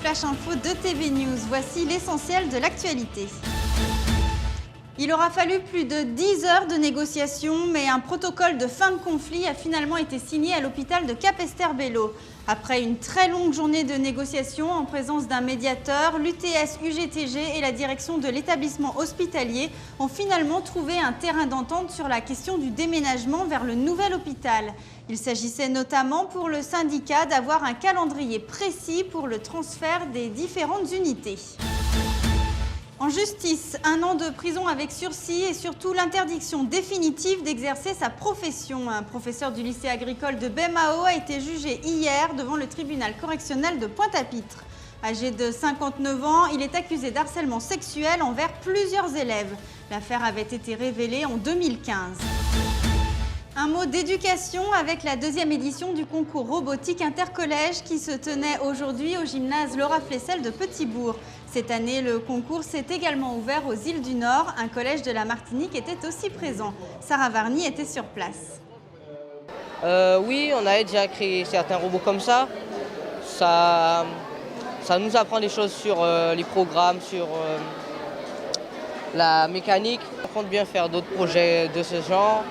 Flash Info de TV News. Voici l'essentiel de l'actualité. Il aura fallu plus de 10 heures de négociations, mais un protocole de fin de conflit a finalement été signé à l'hôpital de Capesterre-Belle-Eau. Après une très longue journée de négociations en présence d'un médiateur, l'UTS UGTG et la direction de l'établissement hospitalier ont finalement trouvé un terrain d'entente sur la question du déménagement vers le nouvel hôpital. Il s'agissait notamment pour le syndicat d'avoir un calendrier précis pour le transfert des différentes unités. En justice, 1 an de prison avec sursis et surtout l'interdiction définitive d'exercer sa profession. Un professeur du lycée agricole de Baie-Mahault a été jugé hier devant le tribunal correctionnel de Pointe-à-Pitre. Âgé de 59 ans, il est accusé d'harcèlement sexuel envers plusieurs élèves. L'affaire avait été révélée en 2015. Un mot d'éducation avec la 2e édition du concours robotique intercollège qui se tenait aujourd'hui au gymnase Laura Flessel de Petit-Bourg. Cette année, le concours s'est également ouvert aux îles du Nord. Un collège de la Martinique était aussi présent. Sarah Varny était sur place. Oui, on a déjà créé certains robots comme ça. Ça nous apprend des choses sur les programmes, sur la mécanique. On compte bien faire d'autres projets de ce genre.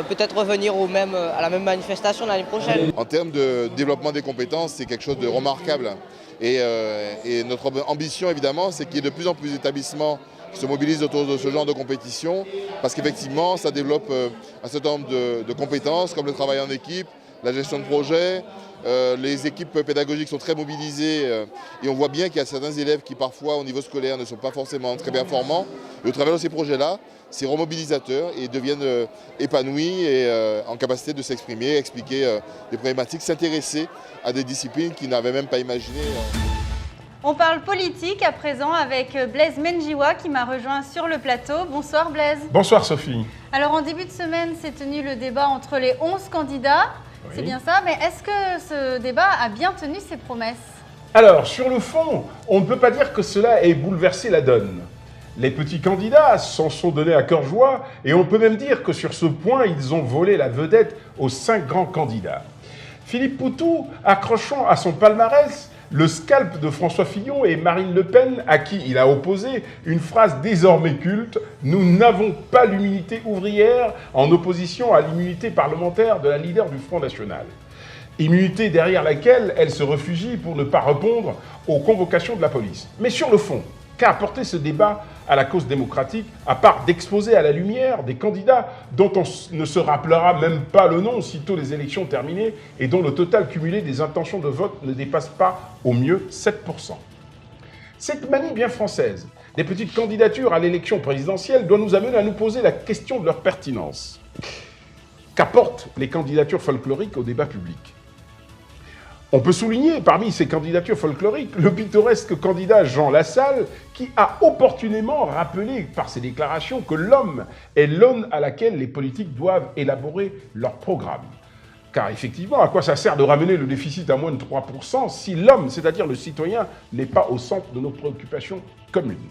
Peut-être revenir à la même manifestation l'année prochaine. En termes de développement des compétences, c'est quelque chose de remarquable. Et notre ambition, évidemment, c'est qu'il y ait de plus en plus d'établissements qui se mobilisent autour de ce genre de compétition, parce qu'effectivement, ça développe un certain nombre de compétences, comme le travail en équipe, la gestion de projet. Les équipes pédagogiques sont très mobilisées et on voit bien qu'il y a certains élèves qui parfois au niveau scolaire ne sont pas forcément très performants. Et au travers de ces projets-là, c'est remobilisateur et ils deviennent épanouis et en capacité de s'exprimer, expliquer des problématiques, s'intéresser à des disciplines qu'ils n'avaient même pas imaginées. On parle politique à présent avec Blaise Menjiwa qui m'a rejoint sur le plateau. Bonsoir Blaise. Bonsoir Sophie. Alors en début de semaine, s'est tenu le débat entre les 11 candidats. Oui. C'est bien ça, mais est-ce que ce débat a bien tenu ses promesses? Alors, sur le fond, on ne peut pas dire que cela ait bouleversé la donne. Les petits candidats s'en sont donnés à cœur joie et on peut même dire que sur ce point, ils ont volé la vedette aux 5 grands candidats. Philippe Poutou, accrochant à son palmarès le scalp de François Fillon et Marine Le Pen, à qui il a opposé une phrase désormais culte « Nous n'avons pas l'immunité ouvrière en opposition à l'immunité parlementaire de la leader du Front National ». Immunité derrière laquelle elle se réfugie pour ne pas répondre aux convocations de la police. Mais sur le fond, qu'a apporté ce débat à la cause démocratique, à part d'exposer à la lumière des candidats dont on ne se rappellera même pas le nom sitôt les élections terminées et dont le total cumulé des intentions de vote ne dépasse pas au mieux 7%. Cette manie bien française des petites candidatures à l'élection présidentielle doit nous amener à nous poser la question de leur pertinence. Qu'apportent les candidatures folkloriques au débat public ? On peut souligner, parmi ces candidatures folkloriques, le pittoresque candidat Jean Lassalle, qui a opportunément rappelé par ses déclarations que l'homme est l'aune à laquelle les politiques doivent élaborer leur programme. Car effectivement, à quoi ça sert de ramener le déficit à moins de 3% si l'homme, c'est-à-dire le citoyen, n'est pas au centre de nos préoccupations communes?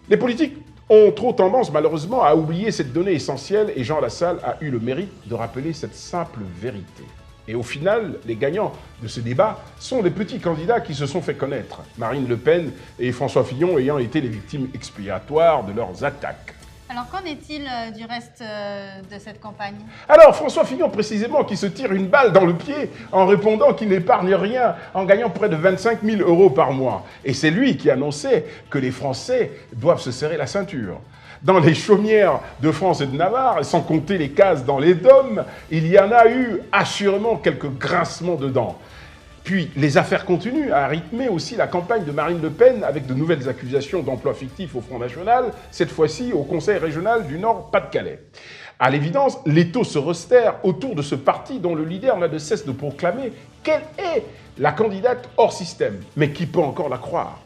Les politiques ont trop tendance, malheureusement, à oublier cette donnée essentielle et Jean Lassalle a eu le mérite de rappeler cette simple vérité. Et au final, les gagnants de ce débat sont les petits candidats qui se sont fait connaître, Marine Le Pen et François Fillon ayant été les victimes expiatoires de leurs attaques. Alors qu'en est-il du reste de cette campagne? Alors François Fillon précisément qui se tire une balle dans le pied en répondant qu'il n'épargne rien en gagnant près de 25 000 € par mois. Et c'est lui qui annonçait que les Français doivent se serrer la ceinture. Dans les chaumières de France et de Navarre, et sans compter les cases dans les dômes, il y en a eu assurément quelques grincements de dents. Puis les affaires continuent à rythmer aussi la campagne de Marine Le Pen avec de nouvelles accusations d'emploi fictif au Front National, cette fois-ci au Conseil régional du Nord-Pas-de-Calais. À l'évidence, l'étau se resserre autour de ce parti dont le leader n'a de cesse de proclamer qu'elle est la candidate hors système. Mais qui peut encore la croire ?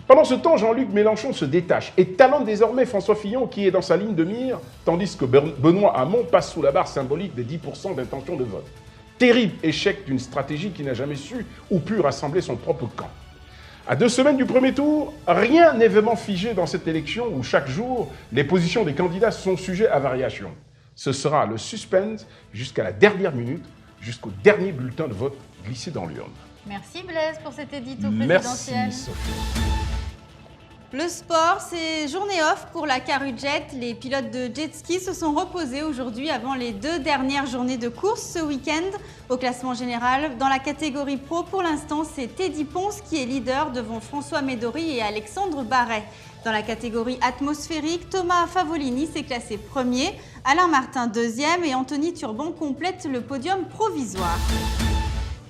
Pendant ce temps, Jean-Luc Mélenchon se détache et talonne désormais François Fillon qui est dans sa ligne de mire, tandis que Benoît Hamon passe sous la barre symbolique des 10% d'intention de vote. Terrible échec d'une stratégie qui n'a jamais su ou pu rassembler son propre camp. À 2 semaines du premier tour, rien n'est vraiment figé dans cette élection où chaque jour, les positions des candidats sont sujets à variation. Ce sera le suspense jusqu'à la dernière minute, jusqu'au dernier bulletin de vote glissé dans l'urne. Merci Blaise pour cet édito Merci, présidentiel. Sophie. Le sport, c'est journée off pour la Carujet. Les pilotes de jet ski se sont reposés aujourd'hui avant les 2 dernières journées de course ce week-end. Au classement général, dans la catégorie pro, pour l'instant, c'est Teddy Ponce qui est leader devant François Médori et Alexandre Barret. Dans la catégorie atmosphérique, Thomas Favolini s'est classé premier, Alain Martin deuxième et Anthony Turban complète le podium provisoire.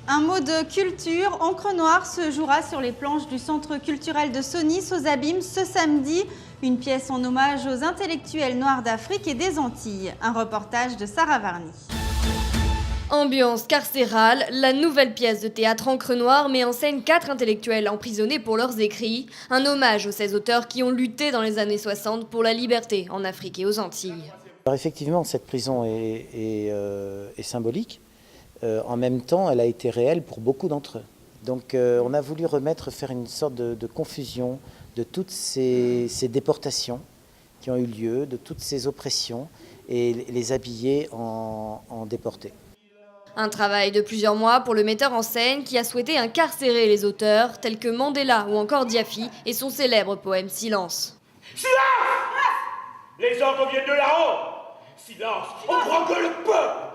Un mot de culture, Encre Noire se jouera sur les planches du Centre culturel de Sonis aux Abîmes ce samedi. Une pièce en hommage aux intellectuels noirs d'Afrique et des Antilles. Un reportage de Sarah Varny. Ambiance carcérale, la nouvelle pièce de théâtre Encre Noire met en scène 4 intellectuels emprisonnés pour leurs écrits. Un hommage aux 16 auteurs qui ont lutté dans les années 60 pour la liberté en Afrique et aux Antilles. Alors effectivement, cette prison est symbolique. En même temps, elle a été réelle pour beaucoup d'entre eux. Donc on a voulu faire une sorte de confusion de toutes ces déportations qui ont eu lieu, de toutes ces oppressions, et les habiller en déportés. Un travail de plusieurs mois pour le metteur en scène qui a souhaité incarcérer les auteurs tels que Mandela ou encore Diafi et son célèbre poème Silence. Silence! Les ordres viennent de là-haut! Silence! On croit que le peuple!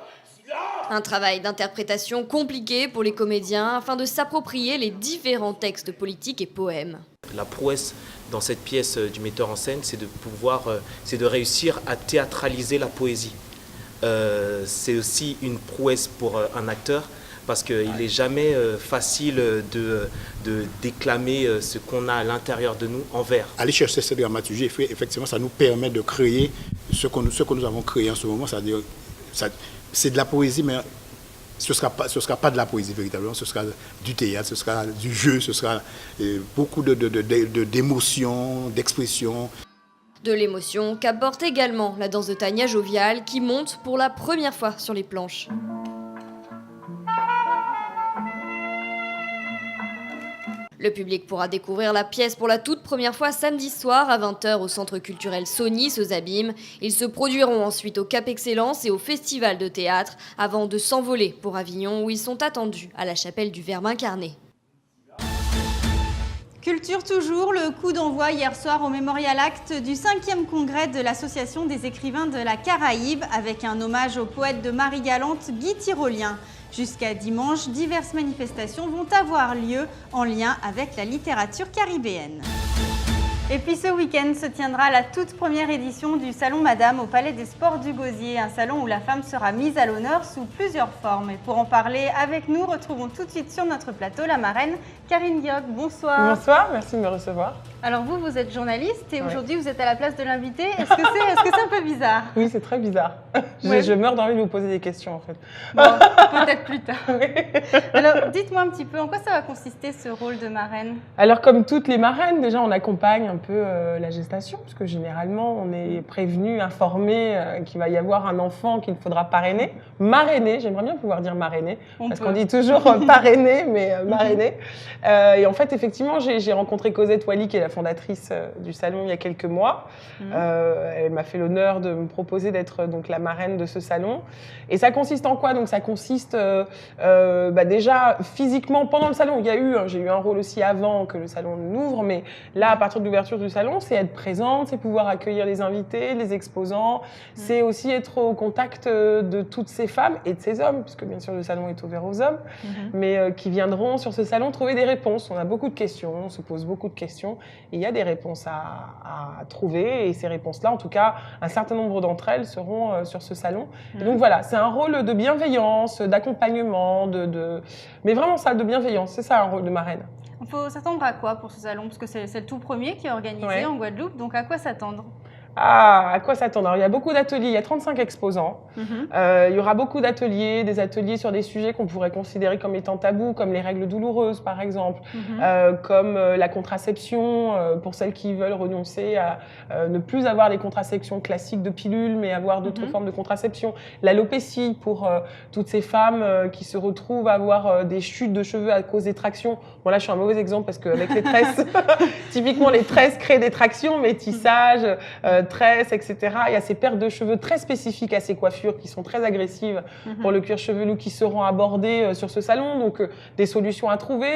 Un travail d'interprétation compliqué pour les comédiens afin de s'approprier les différents textes politiques et poèmes. La prouesse dans cette pièce du metteur en scène, c'est de réussir à théâtraliser la poésie. C'est aussi une prouesse pour un acteur parce qu'il n'est jamais facile de déclamer ce qu'on a à l'intérieur de nous en vers. Aller chercher cette dramaturgie, effectivement, ça nous permet de créer ce que nous avons créé en ce moment, c'est-à-dire c'est de la poésie, mais ce sera pas de la poésie véritablement, ce sera du théâtre, ce sera du jeu, ce sera beaucoup d'émotions, d'expressions. De l'émotion qu'apporte également la danse de Tania Jovial qui monte pour la première fois sur les planches. Le public pourra découvrir la pièce pour la toute première fois samedi soir à 20h au Centre culturel Sonis aux Abîmes. Ils se produiront ensuite au Cap Excellence et au Festival de théâtre avant de s'envoler pour Avignon où ils sont attendus à la chapelle du Verbe incarné. Culture toujours, le coup d'envoi hier soir au Mémorial Acte du 5e congrès de l'Association des écrivains de la Caraïbe avec un hommage au poète de Marie-Galante Guy Tyrolien. Jusqu'à dimanche, diverses manifestations vont avoir lieu en lien avec la littérature caribéenne. Et puis ce week-end se tiendra la toute première édition du Salon Madame au Palais des Sports du Gosier, un salon où la femme sera mise à l'honneur sous plusieurs formes. Et pour en parler avec nous, retrouvons tout de suite sur notre plateau la marraine Karine Guioc. Bonsoir. Bonsoir, merci de me recevoir. Alors vous êtes journaliste et aujourd'hui vous êtes à la place de l'invité. Est-ce que c'est un peu bizarre? Oui, c'est très bizarre. Je meurs d'envie de vous poser des questions en fait. Bon, peut-être plus tard. Alors dites-moi un petit peu, en quoi ça va consister ce rôle de marraine? Alors comme toutes les marraines, déjà on accompagne un peu la gestation, parce que généralement on est prévenu, informé qu'il va y avoir un enfant qu'il faudra parrainer. Marrainer, j'aimerais bien pouvoir dire marrainer, parce qu'on dit toujours parrainer, mais marrainer. Et en fait, effectivement, j'ai rencontré Cosette Wally, qui est la fondatrice du salon, il y a quelques mois. Elle m'a fait l'honneur de me proposer d'être donc la marraine de ce salon. Et ça consiste en quoi? Donc ça consiste déjà physiquement pendant le salon. J'ai eu un rôle aussi avant que le salon n'ouvre, mais là, à partir de l'ouverture du salon, c'est être présente, c'est pouvoir accueillir les invités, les exposants. C'est aussi être au contact de toutes ces femmes et de ces hommes, puisque bien sûr le salon est ouvert aux hommes, mais qui viendront sur ce salon trouver des réponses. On a beaucoup de questions, on se pose beaucoup de questions, et il y a des réponses à trouver, et ces réponses-là, en tout cas, un certain nombre d'entre elles seront sur ce salon. Et donc voilà, c'est un rôle de bienveillance, d'accompagnement, mais vraiment ça, de bienveillance, c'est ça un rôle de marraine. Il faut s'attendre à quoi pour ce salon? Parce que c'est le tout premier qui est organisé en Guadeloupe, donc à quoi s'attendre? À quoi s'attendre? Alors, il y a beaucoup d'ateliers, il y a 35 exposants. Il y aura beaucoup d'ateliers, des ateliers sur des sujets qu'on pourrait considérer comme étant tabous, comme les règles douloureuses par exemple, comme la contraception, pour celles qui veulent renoncer à ne plus avoir les contraceptions classiques de pilules, mais avoir d'autres formes de contraception. L'alopécie pour toutes ces femmes qui se retrouvent à avoir des chutes de cheveux à cause des tractions. Bon là, je suis un mauvais exemple parce qu'avec les tresses, typiquement les tresses créent des tractions, mais tissage, tresses, etc. Il y a ces pertes de cheveux très spécifiques à ces coiffures qui sont très agressives pour le cuir chevelu qui seront abordées sur ce salon. Donc, des solutions à trouver.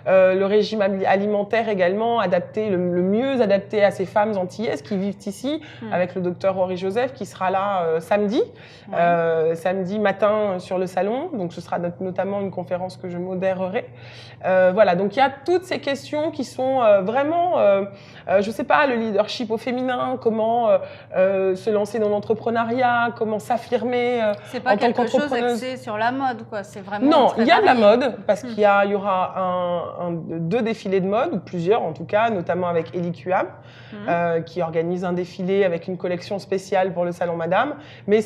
Le régime alimentaire également adapté, le mieux adapté à ces femmes antillaises qui vivent ici, avec le docteur Henri Joseph qui sera là samedi, samedi matin sur le salon. Donc, ce sera notamment une conférence que je modérerai. Voilà, donc il y a toutes ces questions qui sont vraiment, je sais pas, le leadership au féminin, comment se lancer dans l'entrepreneuriat, comment s'affirmer C'est pas en tant quelque chose qu'entrepreneuse. axé sur la mode, quoi. C'est vraiment Non, très il y a de la varié. mode, parce qu'il y aura 2 défilés de mode, ou plusieurs en tout cas, notamment avec Elie Cuam, qui organise un défilé avec une collection spéciale pour le salon Madame. Mais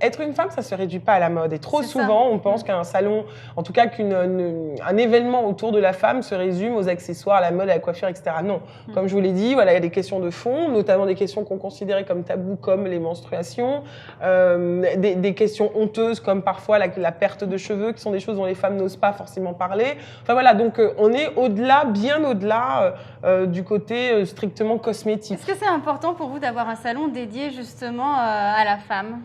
être une femme, ça ne se réduit pas à la mode. Et trop C'est ça. souvent, on pense qu'un salon, en tout cas qu'un événement autour de la femme se résume aux accessoires, à la mode, à la coiffure, etc. Non. Comme je vous l'ai dit, voilà, il y a des questions de fond, notamment des questions qu'on considérait comme tabous, comme les menstruations, des questions honteuses, comme parfois la perte de cheveux, qui sont des choses dont les femmes n'osent pas forcément parler. Enfin voilà, donc on est au-delà, bien au-delà du côté strictement cosmétique. Est-ce que c'est important pour vous d'avoir un salon dédié justement à la femme?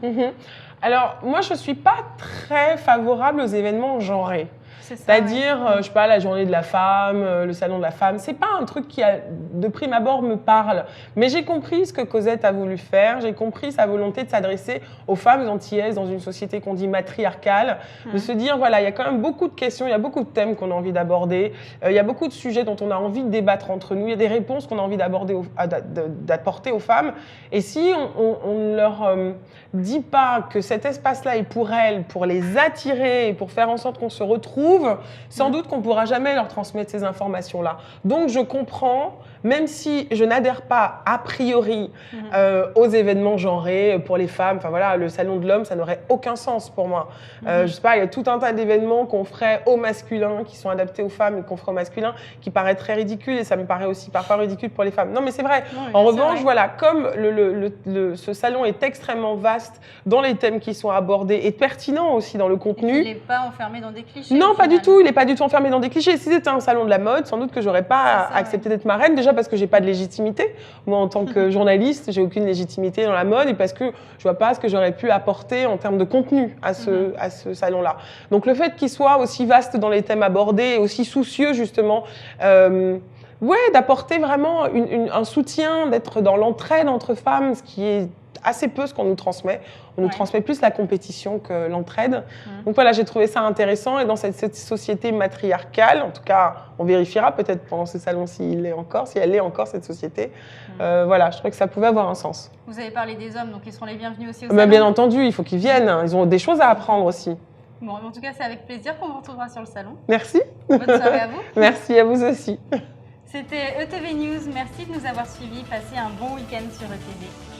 Alors, moi, je ne suis pas très favorable aux événements genrés. Ça, C'est-à-dire, je sais pas, la journée de la femme, le salon de la femme, c'est pas un truc qui, de prime abord, me parle. Mais j'ai compris ce que Cosette a voulu faire, j'ai compris sa volonté de s'adresser aux femmes antillaises dans une société qu'on dit matriarcale, de se dire, voilà, il y a quand même beaucoup de questions, il y a beaucoup de thèmes qu'on a envie d'aborder, il y a beaucoup de sujets dont on a envie de débattre entre nous, il y a des réponses qu'on a envie d'apporter aux femmes. Et si on ne leur dit pas que cet espace-là est pour elles, pour les attirer, et pour faire en sorte qu'on se retrouve, sans doute qu'on ne pourra jamais leur transmettre ces informations-là. Donc, je comprends, même si je n'adhère pas a priori aux événements genrés pour les femmes, enfin voilà, le salon de l'homme, ça n'aurait aucun sens pour moi. Je sais pas, il y a tout un tas d'événements qu'on ferait au masculin, qui sont adaptés aux femmes et qu'on ferait au masculin, qui paraît très ridicule, et ça me paraît aussi parfois ridicule pour les femmes. Non, mais c'est vrai. En revanche, voilà, comme ce salon est extrêmement vaste dans les thèmes qui sont abordés et pertinent aussi dans le contenu. Il n'est pas enfermé dans des clichés. Non, pas du tout. Il n'est pas du tout enfermé dans des clichés. Si c'était un salon de la mode, sans doute que j'aurais pas accepté d'être marraine. Déjà parce que j'ai pas de légitimité. Moi, en tant que journaliste, j'ai aucune légitimité dans la mode et parce que je vois pas ce que j'aurais pu apporter en termes de contenu à ce salon-là. Donc le fait qu'il soit aussi vaste dans les thèmes abordés et aussi soucieux justement. D'apporter vraiment un soutien, d'être dans l'entraide entre femmes, ce qui est assez peu ce qu'on nous transmet. On nous transmet plus la compétition que l'entraide. Donc voilà, j'ai trouvé ça intéressant. Et dans cette société matriarcale, en tout cas, on vérifiera peut-être pendant ce salon si elle est encore cette société. Voilà, je trouvais que ça pouvait avoir un sens. Vous avez parlé des hommes, donc ils seront les bienvenus aussi au salon. Bien entendu, il faut qu'ils viennent. Ils ont des choses à apprendre aussi. Bon, en tout cas, c'est avec plaisir qu'on vous retrouvera sur le salon. Merci. Bonne soirée à vous. Merci à vous aussi. C'était ETV News. Merci de nous avoir suivis. Passez un bon week-end sur ETV.